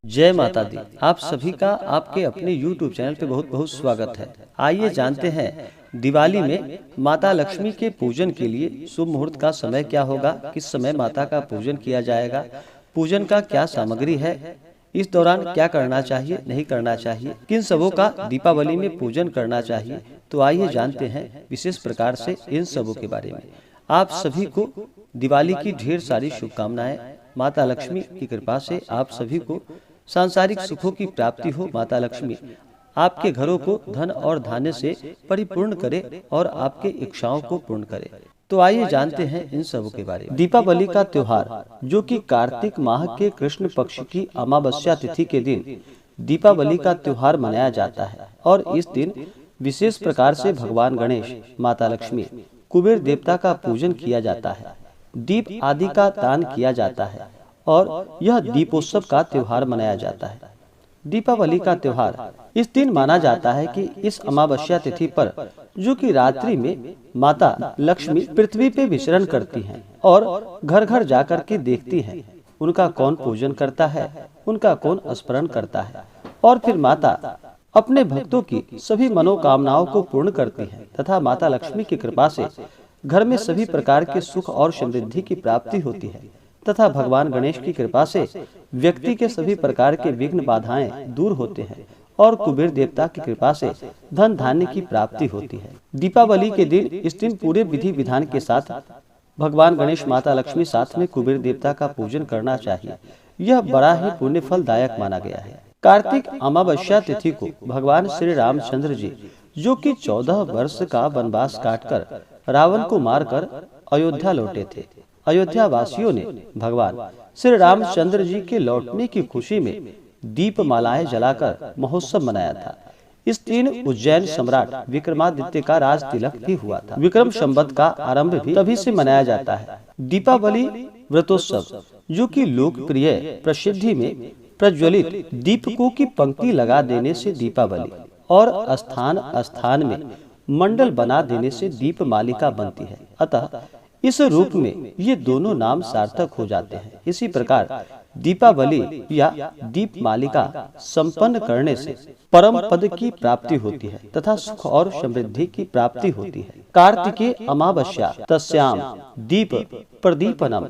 जय माता दी। आप सभी का आपके अपने YouTube चैनल पे बहुत बहुत स्वागत है। आइए जानते हैं दिवाली में माता लक्ष्मी के पूजन के लिए शुभ मुहूर्त का समय क्या होगा, किस समय माता का पूजन किया जाएगा, पूजन का क्या सामग्री है, इस दौरान क्या करना चाहिए नहीं करना चाहिए, किन सबों का दीपावली में पूजन करना चाहिए। तो आइए जानते हैं विशेष प्रकार से इन सबों के बारे में। आप सभी को दिवाली की ढेर सारी शुभकामनाएं। माता लक्ष्मी की कृपा से आप सभी को सांसारिक सुखों की प्राप्ति हो। माता लक्ष्मी आपके घरों को धन और धान्य से परिपूर्ण करे और आपके इच्छाओं को पूर्ण करे। तो आइए जानते हैं इन सबों के बारे में। दीपावली का त्योहार, जो कि कार्तिक माह के कृष्ण पक्ष की अमावस्या तिथि के दिन दीपावली का त्योहार मनाया जाता है और इस दिन विशेष प्रकार से भगवान गणेश, माता लक्ष्मी, कुबेर देवता का पूजन किया जाता है, दीप आदि का दान किया जाता है और यह दीपोत्सव का त्योहार मनाया जाता है। दीपावली का त्योहार इस दिन माना जाता है कि इस अमावस्या तिथि पर, जो कि रात्रि में माता लक्ष्मी पृथ्वी पे विचरण करती हैं और घर घर जाकर के देखती हैं उनका कौन पूजन करता है, उनका कौन स्मरण करता है, और फिर माता अपने भक्तों की सभी मनोकामनाओं को पूर्ण करती हैं तथा माता लक्ष्मी की कृपा से घर में सभी प्रकार के सुख और समृद्धि की प्राप्ति होती है तथा भगवान गणेश की कृपा से व्यक्ति के सभी प्रकार के विघ्न बाधाएं दूर होते हैं और कुबेर देवता की कृपा से धन धान्य की प्राप्ति होती है। दीपावली के दिन इस दिन पूरे विधि विधान के साथ भगवान गणेश, माता लक्ष्मी साथ में कुबेर देवता का पूजन करना चाहिए। यह बड़ा ही पुण्य फलदायक माना गया है। कार्तिक अमावस्या तिथि को भगवान श्री रामचंद्र जी, जो कि 14 वर्ष का वनवास काटकर रावण को मारकर अयोध्या लौटे थे, अयोध्या वासियों ने भगवान श्री रामचंद्र जी के लौटने की खुशी में दीप मालाएं जलाकर महोत्सव मनाया था। इस दिन उज्जैन सम्राट विक्रमादित्य का राज तिलक भी हुआ था। विक्रम संवत का आरंभ भी तभी से मनाया जाता है। दीपावली व्रतोत्सव, जो कि लोकप्रिय प्रसिद्धि में प्रज्वलित दीपकों की पंक्ति लगा देने से दीपावली और स्थान स्थान में मंडल बना देने से दीप मालिका बनती है। अतः इस रूप में ये दोनों नाम सार्थक हो जाते हैं। इसी प्रकार दीपावली या दीप मालिका संपन्न करने से परम पद की प्राप्ति होती है तथा सुख और समृद्धि की प्राप्ति होती है। कार्तिके अमावस्या तस्याम दीप प्रदीपनम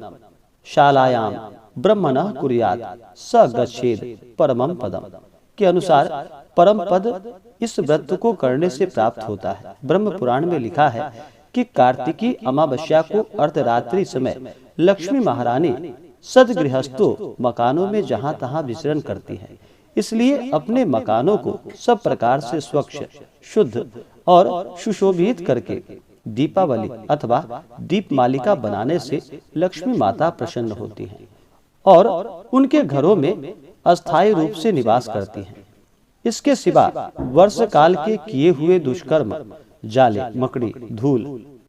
शालायाम ब्रह्मणः कुर्यात् स गच्छेद परमं पदम के अनुसार परम पद इस व्रत को करने से प्राप्त होता है। ब्रह्म पुराण में लिखा है कि कार्तिकी अमावस्या को अर्धरात्रि समय लक्ष्मी महारानी सदगृहस्थों मकानों में जहां तहां विचरण करती हैं, इसलिए अपने मकानों को सब प्रकार से स्वच्छ, शुद्ध और सुशोभित करके दीपावली अथवा दीप मालिका बनाने से लक्ष्मी माता प्रसन्न होती हैं और उनके घरों में अस्थायी रूप से निवास करती हैं। इसके सिवा वर्ष काल के किए हुए दुष्कर्म, जाले, मकड़ी, धूल,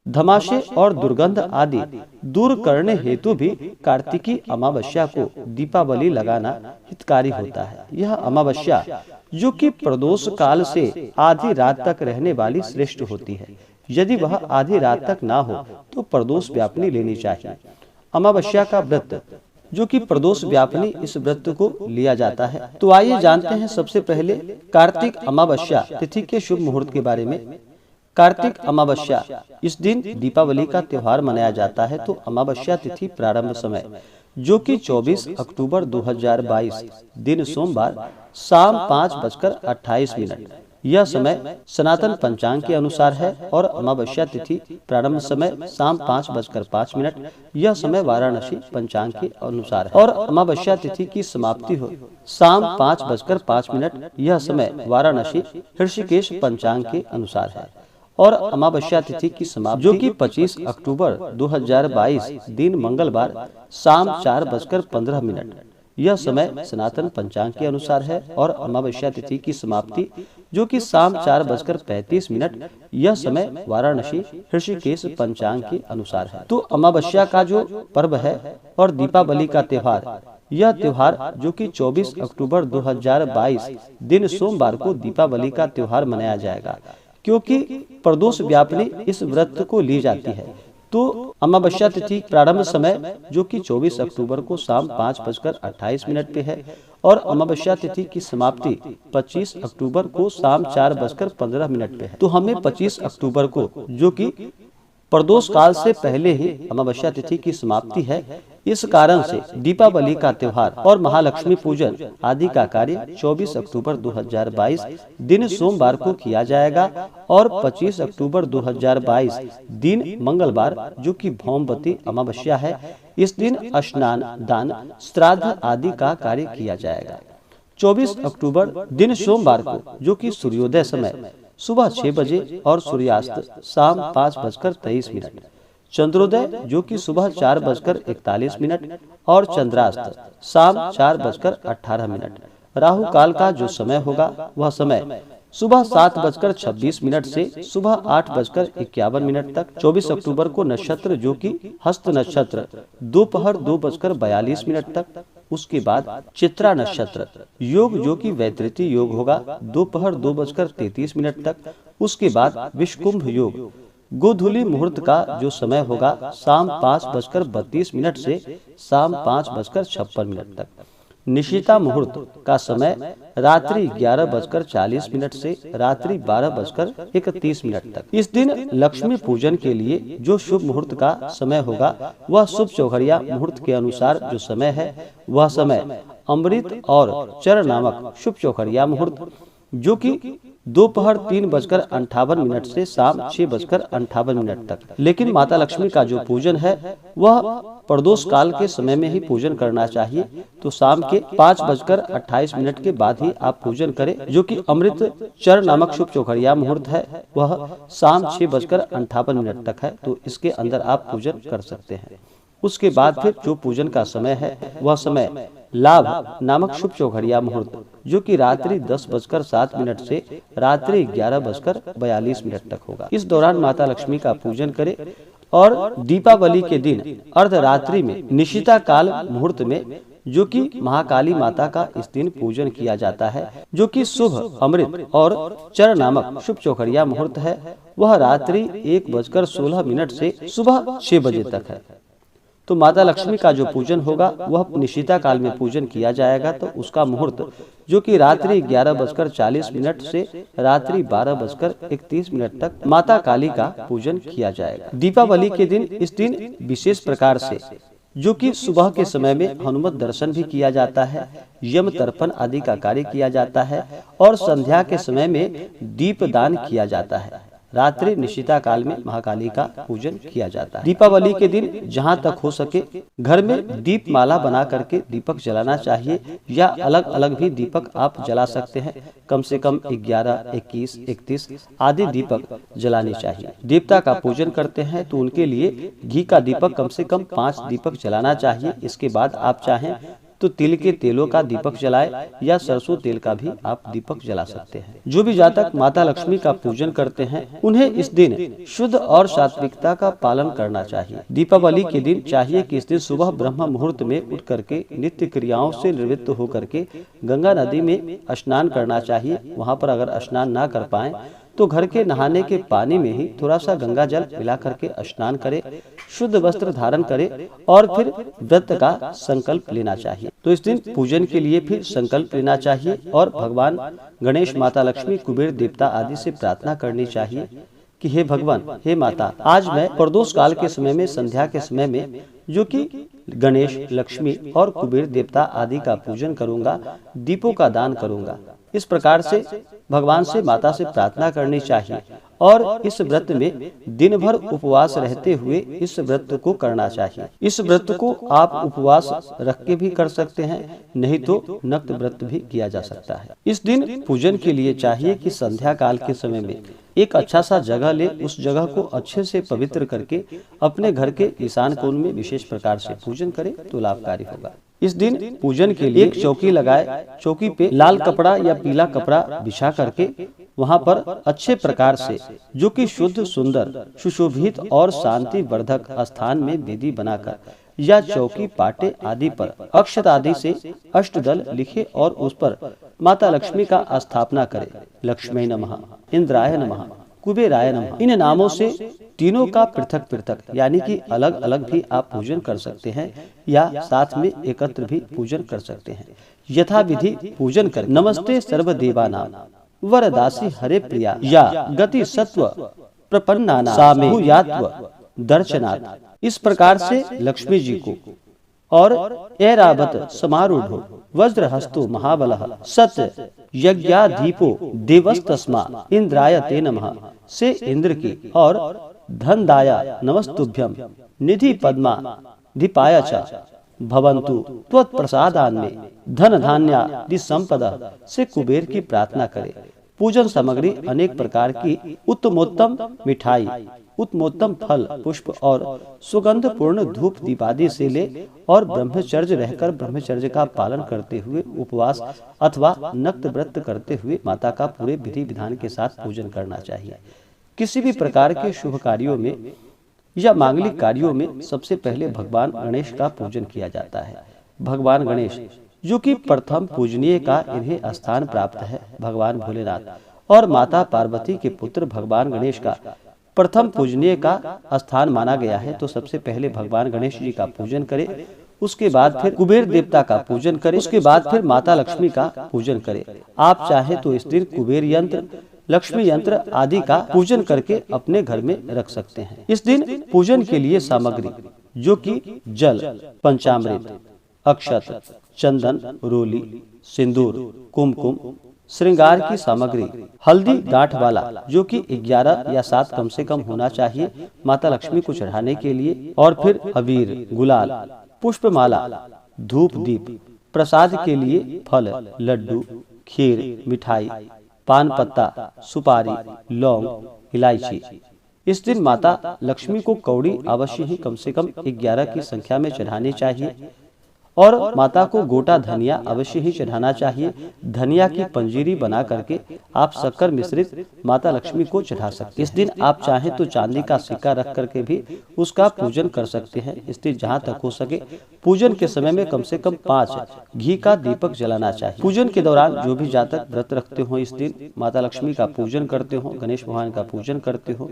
धमाशे और दुर्गंध आदि दूर करने हेतु भी कार्तिकी अमावस्या को दीपावली लगाना हितकारी होता है। यह अमावस्या, जो कि प्रदोष काल से आधी रात तक रहने वाली श्रेष्ठ होती है। यदि वह आधी रात तक ना हो तो प्रदोष व्यापनी लेनी चाहिए। अमावस्या का व्रत, जो कि प्रदोष व्यापनी, इस व्रत को लिया जाता है। तो आइए जानते हैं सबसे पहले कार्तिक अमावस्या तिथि के शुभ मुहूर्त के बारे में। कार्तिक अमावस्या, इस दिन दीपावली का त्योहार मनाया जाता है। तो अमावस्या तिथि प्रारंभ समय, जो कि 24 अक्टूबर 2022 दिन सोमवार शाम 5:28। यह समय सनातन पंचांग के अनुसार है और अमावस्या तिथि प्रारंभ समय शाम 5:05। यह समय वाराणसी पंचांग के अनुसार है और अमावस्या तिथि की समाप्ति हो शाम 5:05। यह समय वाराणसी ऋषिकेश पंचांग के अनुसार है और अमावस्या तिथि की समाप्ति, जो कि 25 अक्टूबर 2022 दिन मंगलवार शाम 4:15। यह समय सनातन पंचांग के अनुसार है और अमावस्या तिथि की समाप्ति, जो कि शाम 4:35। यह समय वाराणसी ऋषिकेश पंचांग के अनुसार है। तो अमावस्या का जो पर्व है और दीपावली का त्योहार, यह त्योहार, जो कि 24 अक्टूबर 2022 दिन सोमवार को दीपावली का त्योहार मनाया जाएगा, क्योंकि प्रदोष व्यापनी इस व्रत को ली जाती है। तो अमावस्या तिथि प्रारंभ समय जो कि 24 अक्टूबर को शाम 5:28 पे है और अमावस्या तिथि की समाप्ति 25 अक्टूबर को शाम 4:15 पे है। तो हमें 25 अक्टूबर को, जो कि प्रदोष काल से पहले ही अमावस्या तिथि की समाप्ति है, इस कारण से दीपावली का त्योहार और महालक्ष्मी पूजन आदि का कार्य 24 अक्टूबर 2022 दिन सोमवार को किया जाएगा और 25 अक्टूबर 2022 दिन मंगलवार, जो कि भौमवती अमावस्या है, इस दिन स्नान, दान, श्राद्ध आदि का कार्य किया जाएगा। 24 अक्टूबर दिन सोमवार को, जो कि सूर्योदय समय सुबह 6 बजे और सूर्यास्त शाम 5:23, चंद्रोदय जो कि सुबह 4:41 और चंद्रास्त शाम 4:18, राहु काल का जो समय होगा वह समय सुबह 7:26 से सुबह 8:51 तक। 24 अक्टूबर को नक्षत्र जो कि हस्त नक्षत्र दोपहर 2:42 तक। उसके बाद चित्रा नक्षत्र योग जो कि वैतृति योग होगा दोपहर 2:33 तक। उसके बाद विषकुंभ योग गोधूली मुहूर्त का जो समय होगा शाम 5:32 से शाम 5:56 तक। निशिता मुहूर्त का समय रात्रि 11:40 से रात्रि 12:31 तक। इस दिन लक्ष्मी पूजन के लिए जो शुभ मुहूर्त का समय होगा वह शुभ चौघड़िया मुहूर्त के अनुसार जो समय है वह समय अमृत और चर नामक शुभ चौघड़िया मुहूर्त, जो कि दोपहर 3:58 से शाम 6:58 तक। लेकिन माता लक्ष्मी का जो पूजन है वह प्रदोष काल के समय में ही पूजन करना चाहिए। तो शाम के 5:28 के बाद ही आप पूजन करें, जो कि अमृत चर नामक शुभ चौघड़िया मुहूर्त है वह शाम 6:58 तक है। तो इसके अंदर आप पूजन कर सकते हैं। उसके बाद फिर जो पूजन का समय है वह समय लाभ नामक शुभ चौघड़िया मुहूर्त, जो कि रात्रि 10:07 से रात्रि 11:42 तक होगा। इस दौरान माता लक्ष्मी का पूजन करें और दीपावली के दिन अर्धरात्रि में निशिता काल मुहूर्त में, जो कि महाकाली माता का इस दिन पूजन किया जाता है, जो कि शुभ अमृत और चर नामक शुभ चौघड़िया मुहूर्त है, वह रात्रि 1:16 से सुबह 6 बजे तक है। तो माता लक्ष्मी का जो पूजन होगा वह निशिता काल में पूजन किया जाएगा। तो उसका मुहूर्त जो कि रात्रि 11:40 से रात्रि 12:31 तक माता काली का पूजन किया जाएगा। दीपावली के दिन इस दिन विशेष प्रकार से जो कि सुबह के समय में हनुमत दर्शन भी किया जाता है, यम तर्पण आदि का कार्य किया जाता है और संध्या के समय में दीप दान किया जाता है। रात्रि निशिता काल में महाकाली का पूजन किया जाता है। दीपावली के दिन जहां तक हो सके घर में दीप माला बना करके दीपक जलाना चाहिए, या अलग अलग भी दीपक आप जला सकते हैं। कम से कम 11, 21, 31 आदि दीपक जलाने चाहिए। देवता का पूजन करते हैं तो उनके लिए घी का दीपक कम से कम 5 दीपक जलाना चाहिए। इसके बाद आप चाहें तो तिल के तेलों का दीपक जलाए या सरसों तेल का भी आप दीपक जला सकते हैं। जो भी जातक माता लक्ष्मी का पूजन करते हैं उन्हें इस दिन शुद्ध और सात्विकता का पालन करना चाहिए। दीपावली के दिन चाहिए कि इस दिन सुबह ब्रह्म मुहूर्त में उठ करके नित्य क्रियाओं से निवृत्त होकर के गंगा नदी में स्नान करना चाहिए। वहाँ पर अगर स्नान ना कर पाए तो घर के नहाने के पानी में ही थोड़ा सा गंगा जल मिला करके स्नान करें, शुद्ध वस्त्र धारण करें और फिर व्रत का संकल्प लेना चाहिए। तो इस दिन पूजन के लिए फिर संकल्प लेना चाहिए और भगवान गणेश, माता लक्ष्मी, कुबेर देवता आदि से प्रार्थना करनी चाहिए कि हे भगवान, हे माता, आज मैं प्रदोष काल के समय में संध्या के समय में जो कि गणेश, लक्ष्मी और कुबेर देवता आदि का पूजन करूंगा, दीपों का दान करूंगा। इस प्रकार से भगवान से, माता से प्रार्थना करनी चाहिए और इस व्रत में दिन भर उपवास रहते हुए इस व्रत को करना चाहिए। इस व्रत को आप उपवास रख के भी कर सकते हैं, नहीं तो नक्त व्रत भी किया जा सकता है। इस दिन पूजन के लिए चाहिए कि संध्या काल के समय में एक अच्छा सा जगह ले, उस जगह को अच्छे से पवित्र करके अपने घर के ईशान कोण में विशेष प्रकार से पूजन करें तो लाभकारी होगा। इस दिन पूजन के लिए एक चौकी लगाए, चौकी पे लाल कपड़ा या पीला कपड़ा बिछा करके वहाँ पर अच्छे प्रकार से जो कि शुद्ध, सुंदर, सुशोभित और शांति वर्धक स्थान में वेदी बनाकर या चौकी, पाटे आदि पर अक्षत आदि से अष्टदल लिखे और उस पर माता लक्ष्मी का स्थापना करें। लक्ष्मी नमः, इंद्राय नमः, कुबेराय नमः। इन नामों से तीनों का पृथक पृथक यानी कि अलग अलग भी आप पूजन कर सकते हैं या साथ में एकत्र भी पूजन कर सकते हैं। यथा विधि पूजन कर नमस्ते सर्वदेवानां वरदासी हरे प्रिया या गति सत्व प्रपन्नानां सामेयात्व दर्शनात्। इस प्रकार से लक्ष्मी जी को और ऐरावत समारूढ़ो वज्रहस्तो महाबलः सत्य यज्ञाधीपो देवस्तस्मा इंद्राय ते नमः से इंद्र की और धनदाया नमस्तुभ्यम निधि पद्मा दीपाय च भवन्तु त्वत्प्रसादान में धन धान्यादि संपदा से कुबेर की प्रार्थना करे। पूजन सामग्री अनेक प्रकार की उत्तमोत्तम मिठाई, उत्तमोत्तम फल पुष्प और सुगंध पूर्ण धूप दीपादि से ले और ब्रह्मचर्य रहकर ब्रह्मचर्य का पालन करते हुए उपवास अथवा नक्त व्रत करते हुए माता का पूरे विधि विधान के साथ पूजन करना चाहिए। किसी भी प्रकार के शुभ कार्यों में या मांगलिक कार्यों में सबसे पहले भगवान गणेश का पूजन किया जाता है। भगवान गणेश जो कि प्रथम पूजनीय का इन्हें स्थान प्राप्त है। भगवान भोलेनाथ और माता पार्वती के पुत्र भगवान गणेश का प्रथम पूजनीय का स्थान माना गया है। तो सबसे पहले भगवान गणेश जी का पूजन करें, उसके बाद फिर कुबेर देवता का पूजन करें, उसके बाद फिर माता लक्ष्मी का पूजन करें। आप चाहे तो इस दिन कुबेर यंत्र, लक्ष्मी यंत्र आदि का पूजन करके अपने घर में रख सकते हैं। इस दिन पूजन के लिए सामग्री जो कि जल, पंचामृत, अक्षत, चंदन, रोली, सिंदूर, कुमकुम, श्रृंगार की सामग्री, हल्दी गांठ वाला जो कि 11 या 7 कम से कम होना चाहिए माता लक्ष्मी को चढ़ाने के लिए, और फिर अबीर, गुलाल, पुष्पमाला, धूप दीप, प्रसाद के लिए फल, लड्डू, खीर, मिठाई, पान पत्ता, सुपारी, लौंग, इलायची। इस दिन माता लक्ष्मी को कौड़ी अवश्य ही कम से कम 11 की संख्या में चढ़ानी चाहिए और माता को गोटा धनिया अवश्य ही चढ़ाना चाहिए। धनिया की पंजीरी बना करके आप शक्कर मिश्रित माता लक्ष्मी को चढ़ा सकते हैं। इस दिन आप चाहें तो चांदी का सिक्का रख करके भी उसका पूजन कर सकते हैं। इस दिन जहाँ तक हो सके पूजन के समय में कम से कम 5 घी का दीपक जलाना चाहिए। पूजन के दौरान जो भी जातक व्रत रखते हो, इस दिन माता लक्ष्मी का पूजन करते हो, गणेश भगवान का पूजन करते हो,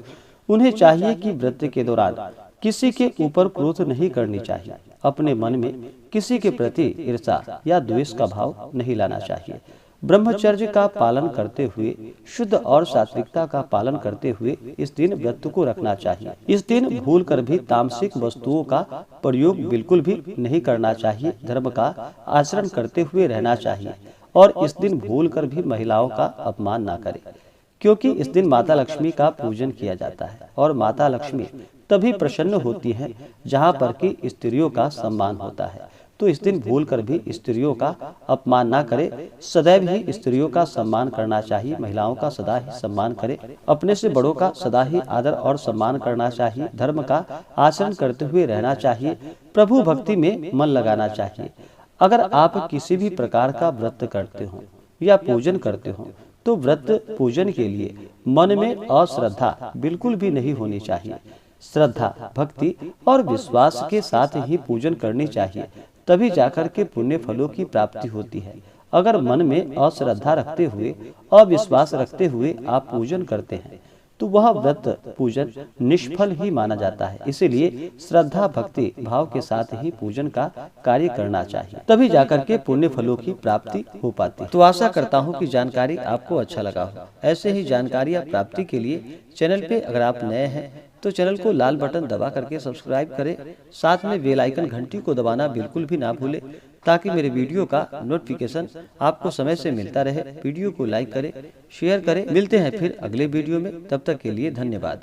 उन्हें चाहिए कि व्रत के दौरान किसी के ऊपर क्रोध नहीं करनी चाहिए। अपने मन में किसी के प्रति ईर्ष्या या द्वेष का भाव नहीं लाना चाहिए। ब्रह्मचर्य का पालन करते हुए, शुद्ध और सात्विकता का पालन करते हुए इस दिन व्रत को रखना चाहिए। इस दिन भूलकर भी तामसिक वस्तुओं का प्रयोग बिल्कुल भी नहीं करना चाहिए। धर्म का आचरण करते हुए रहना चाहिए और इस दिन भूलकर भी महिलाओं का अपमान न करें, क्योंकि इस दिन माता लक्ष्मी का पूजन किया जाता है और माता लक्ष्मी तभी प्रसन्न होती है जहाँ पर कि स्त्रियों का सम्मान होता है। तो इस दिन भूलकर भी स्त्रियों का अपमान ना करें, सदैव ही स्त्रियों का सम्मान करना चाहिए। महिलाओं का सदा ही सम्मान करें, अपने से बड़ों का सदा ही आदर और सम्मान करना चाहिए। धर्म का आचरण करते हुए रहना चाहिए, प्रभु भक्ति में मन लगाना चाहिए। अगर आप किसी भी प्रकार का व्रत करते हो या पूजन करते हो तो व्रत पूजन के लिए मन में अश्रद्धा बिल्कुल भी नहीं होनी चाहिए। श्रद्धा, भक्ति और विश्वास के साथ ही पूजन करनी चाहिए, तभी जाकर के पुण्य फलों की प्राप्ति होती है। अगर मन में अश्रद्धा रखते हुए, अविश्वास रखते हुए आप पूजन करते हैं तो वह व्रत पूजन निष्फल ही माना जाता है। इसीलिए श्रद्धा भक्ति भाव के साथ ही पूजन का कार्य करना चाहिए, तभी जाकर के पुण्य फलों की प्राप्ति हो पाती है। तो आशा करता हूँ कि जानकारी आपको अच्छा लगा हो। ऐसे ही जानकारियाँ प्राप्ति के लिए चैनल पे अगर आप नए हैं तो चैनल को लाल बटन दबा करके सब्सक्राइब करें, साथ में बेल आइकन घंटी को दबाना बिल्कुल भी ना भूलें, ताकि मेरे वीडियो का नोटिफिकेशन आपको समय से मिलता रहे। वीडियो को लाइक करें, शेयर करें। मिलते हैं फिर अगले वीडियो में, तब तक के लिए धन्यवाद।